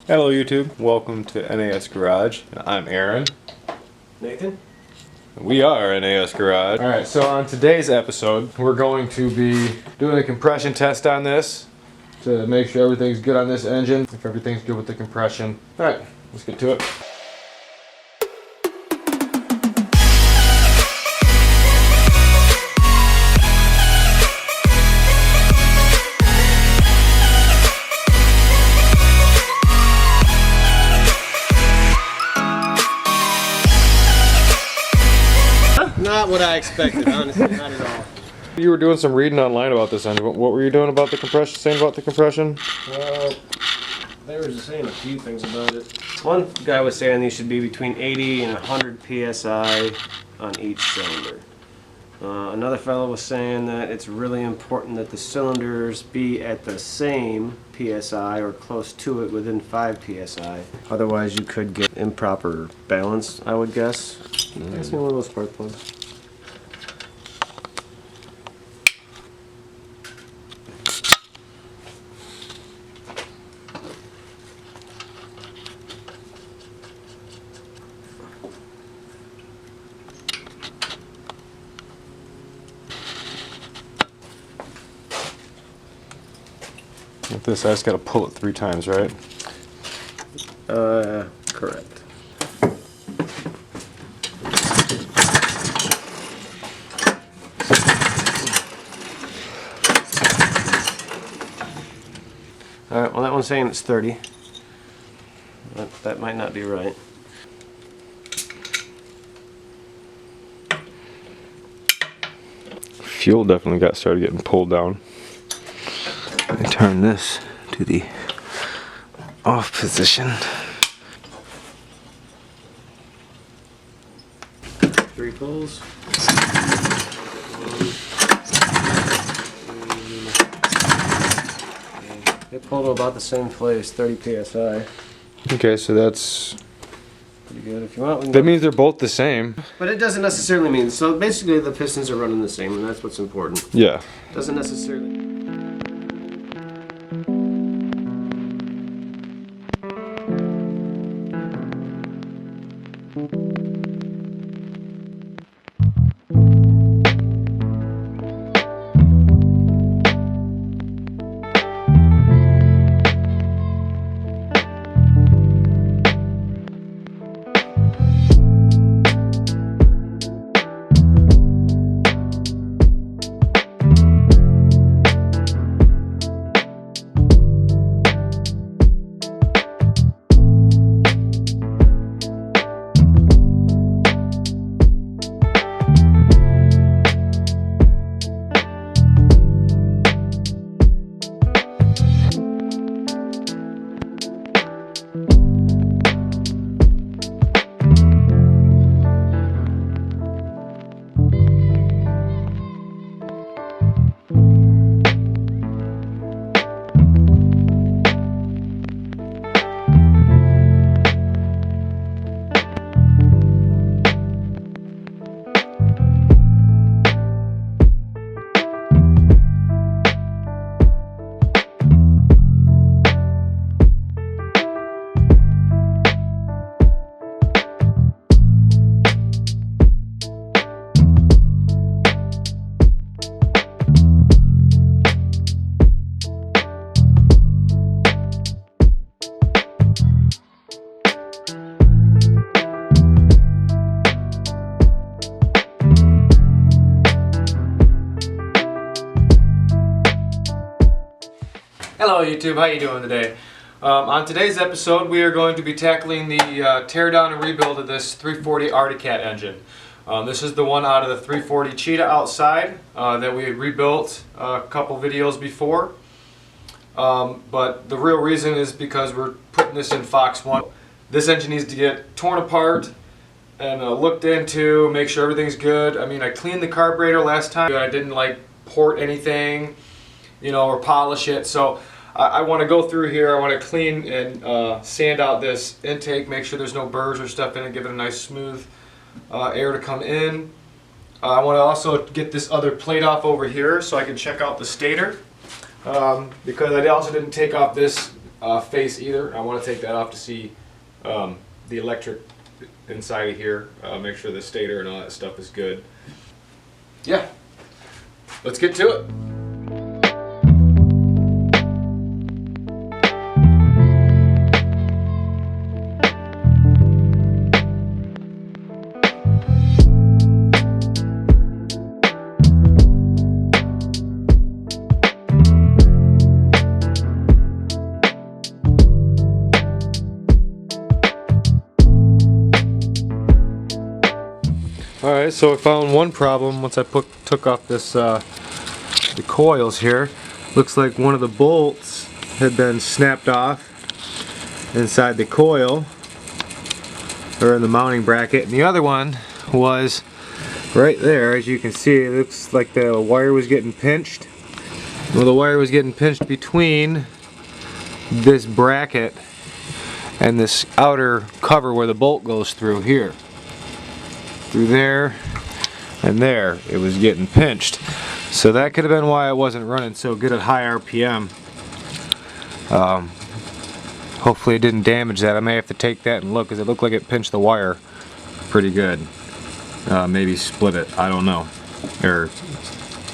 Hello YouTube, welcome to N.A.S. Garage. I'm Aaron. Nathan? We are N.A.S. Garage. Alright, so on today's episode, we're going to be doing a compression test on this to make sure everything's good on this engine, if everything's good with the compression. Alright, let's get to it. Not what I expected, honestly, not at all. You were doing some reading online about this engine. What were you doing about the compression? Saying about the compression? Well, they were just saying a few things about it. One guy was saying these should be between 80 and 100 psi on each cylinder. Another fellow was saying that it's really important that the cylinders be at the same psi or close to it within 5 psi. Otherwise you could get improper balance, I would guess. Pass me one of those spark plugs. With this, I just gotta pull it 3 times, right? Correct. Alright, well that one's saying it's 30. That might not be right. Fuel definitely started getting pulled down. Let me turn this to the off position. 3 pulls. They pulled to about the same place, 30 psi. Okay, so that's Pretty good. If you want, we can that means they're both the same. But it doesn't necessarily mean. So basically, the pistons are running the same, and that's what's important. Yeah. Doesn't necessarily. Hello YouTube, how you doing today? On today's episode, we are going to be tackling the teardown and rebuild of this 340 Arctic Cat engine. This is the one out of the 340 Cheetah outside that we had rebuilt a couple videos before. But the real reason is because we're putting this in Fox 1. This engine needs to get torn apart and looked into, make sure everything's good. I mean, I cleaned the carburetor last time. I didn't like port anything, you know, or polish it. So I want to go through here. I want to clean and sand out this intake, make sure there's no burrs or stuff in it, give it a nice smooth air to come in. I want to also get this other plate off over here so I can check out the stator, because I also didn't take off this face either. I want to take that off to see the electric inside of here. Make sure the stator and all that stuff is good. Yeah, let's get to it. Alright, so I found one problem once I took off this the coils here. Looks like one of the bolts had been snapped off inside the coil, or in the mounting bracket, and the other one was right there. As you can see, it looks like the wire was getting pinched. Well, the wire was getting pinched between this bracket and this outer cover where the bolt goes through here. Through there and there, it was getting pinched. So that could have been why it wasn't running so good at high RPM. Hopefully it didn't damage that. I may have to take that and look, because it looked like it pinched the wire pretty good. Maybe split it, I don't know. Or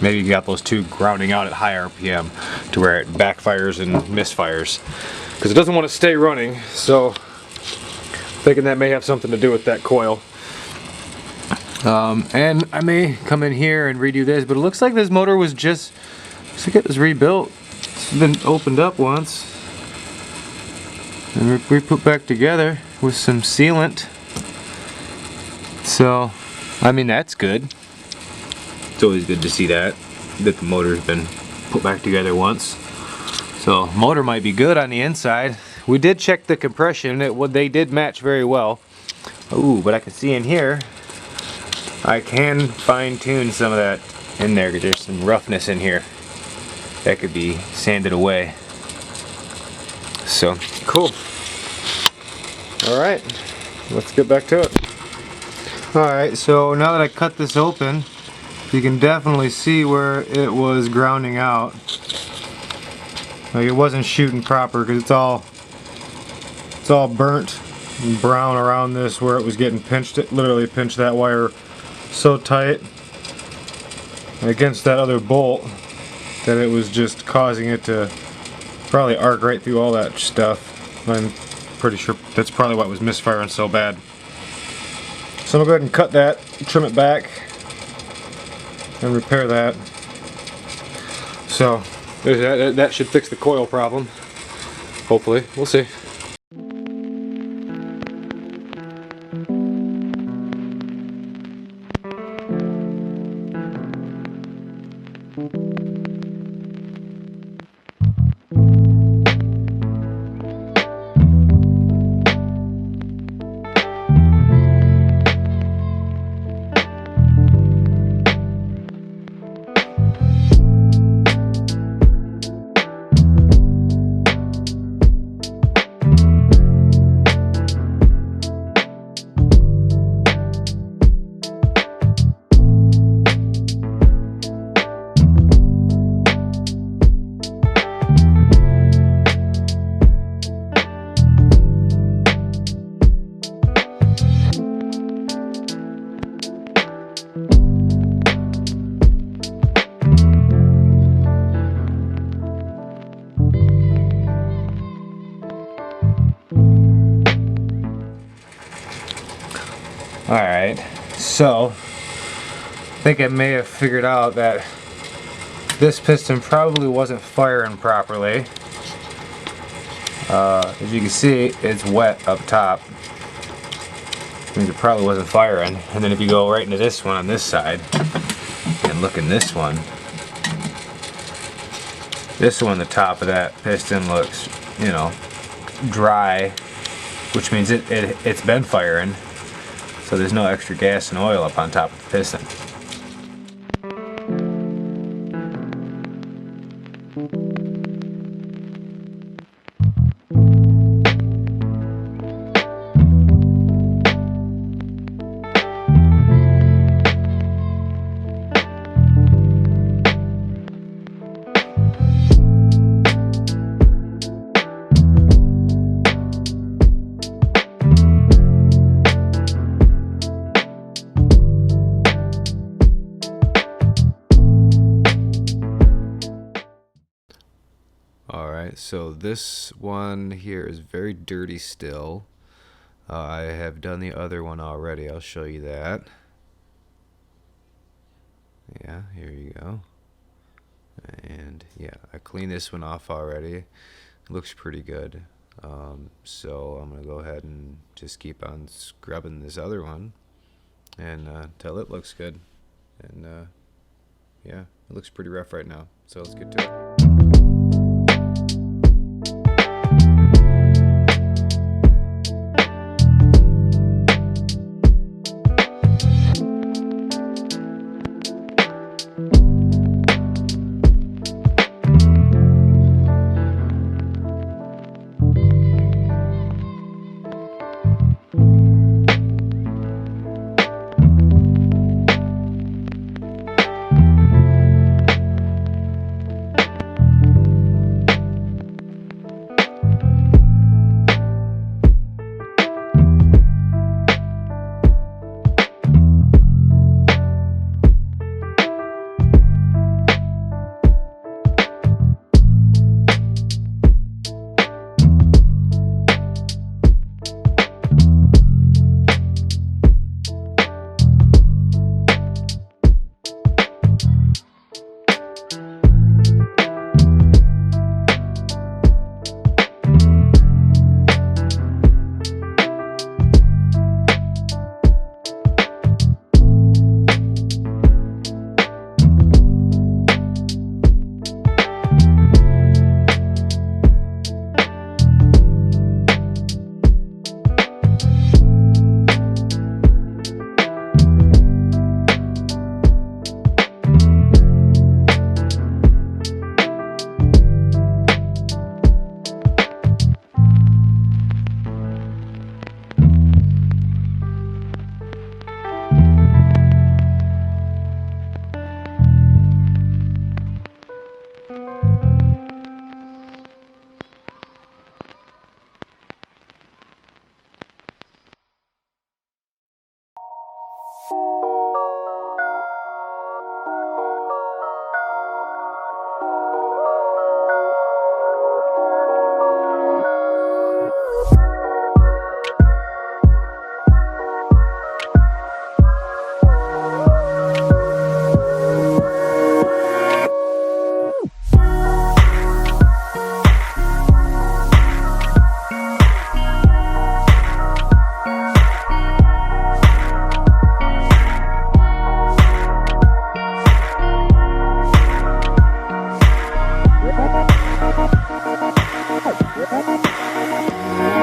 maybe you got those two grounding out at high RPM to where it backfires and misfires. Because it doesn't want to stay running, so thinking that may have something to do with that coil. And I may come in here and redo this, but it looks like this motor was just, looks like it was rebuilt. It's been opened up once and re-put back together with some sealant. So, I mean, that's good. It's always good to see that the motor's been put back together once. So, motor might be good on the inside. We did check the compression. They did match very well. Ooh, but I can see in here, I can fine-tune some of that in there, because there's some roughness in here that could be sanded away. So, cool. Alright, let's get back to it. Alright, so now that I cut this open, you can definitely see where it was grounding out. Like, it wasn't shooting proper, because it's all burnt and brown around this where it was getting pinched. It literally pinched that wire so tight against that other bolt that it was just causing it to probably arc right through all that stuff. I'm pretty sure that's probably why it was misfiring so bad. So I'm gonna go ahead and cut that, trim it back, and repair that. So that should fix the coil problem. Hopefully, we'll see. Alright, so I think I may have figured out that this piston probably wasn't firing properly. As you can see, it's wet up top. Means it probably wasn't firing. And then if you go right into this one on this side and look in this one, the top of that piston looks, you know, dry, which means it's been firing. So there's no extra gas and oil up on top of the piston. so this one here is very dirty still. I have done the other one already. I'll show you that. Yeah, here you go. And yeah, I cleaned this one off already. It looks pretty good. So I'm gonna go ahead and just keep on scrubbing this other one and until it looks good. And yeah, it looks pretty rough right now. So let's get to it.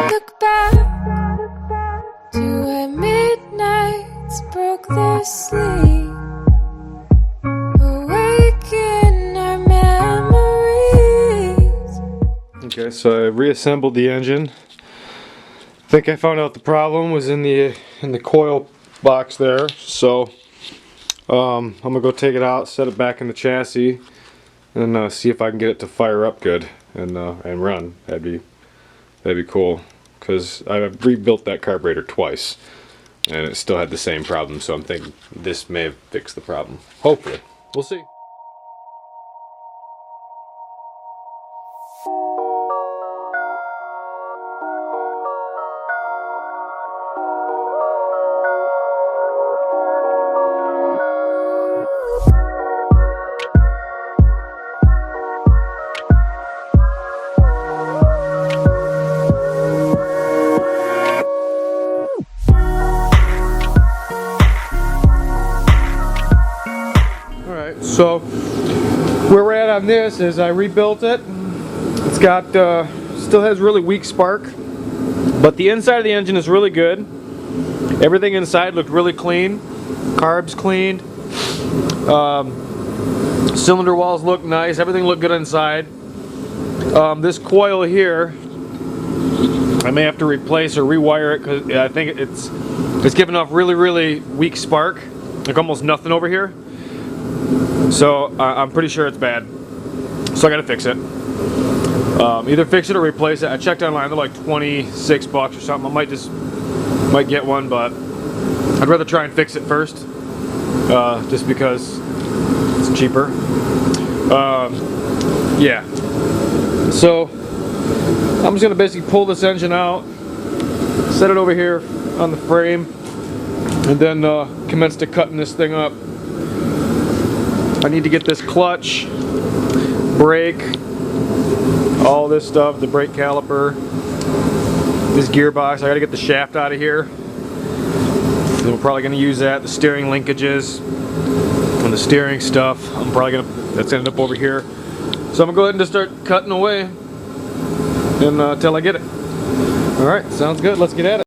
Look back to when midnights broke their sleep, awaken our memories. Okay, so I reassembled the engine. I think I found out the problem was in the coil box there. So I'm gonna go take it out, set it back in the chassis, and see if I can get it to fire up good and run. That'd be cool, because I've rebuilt that carburetor twice and it still had the same problem. So I'm thinking this may have fixed the problem. Hopefully, we'll see. So where we're at on this is I rebuilt it. It's got still has really weak spark, but the inside of the engine is really good. Everything inside looked really clean. Carbs cleaned. Cylinder walls look nice. Everything looked good inside. This coil here, I may have to replace or rewire it because I think it's giving off really weak spark, like almost nothing over here. So I'm pretty sure it's bad. So I gotta fix it. Either fix it or replace it. I checked online, they're like 26 bucks or something. I might get one, but I'd rather try and fix it first, just because it's cheaper. Yeah. So I'm just gonna basically pull this engine out, set it over here on the frame, and then commence to cutting this thing up. I need to get this clutch, brake, all this stuff, the brake caliper, this gearbox. I gotta get the shaft out of here. So we're probably gonna use that, the steering linkages, and the steering stuff. I'm probably gonna, that's ended up over here. So I'm gonna go ahead and just start cutting away until I get it. Alright, sounds good. Let's get at it.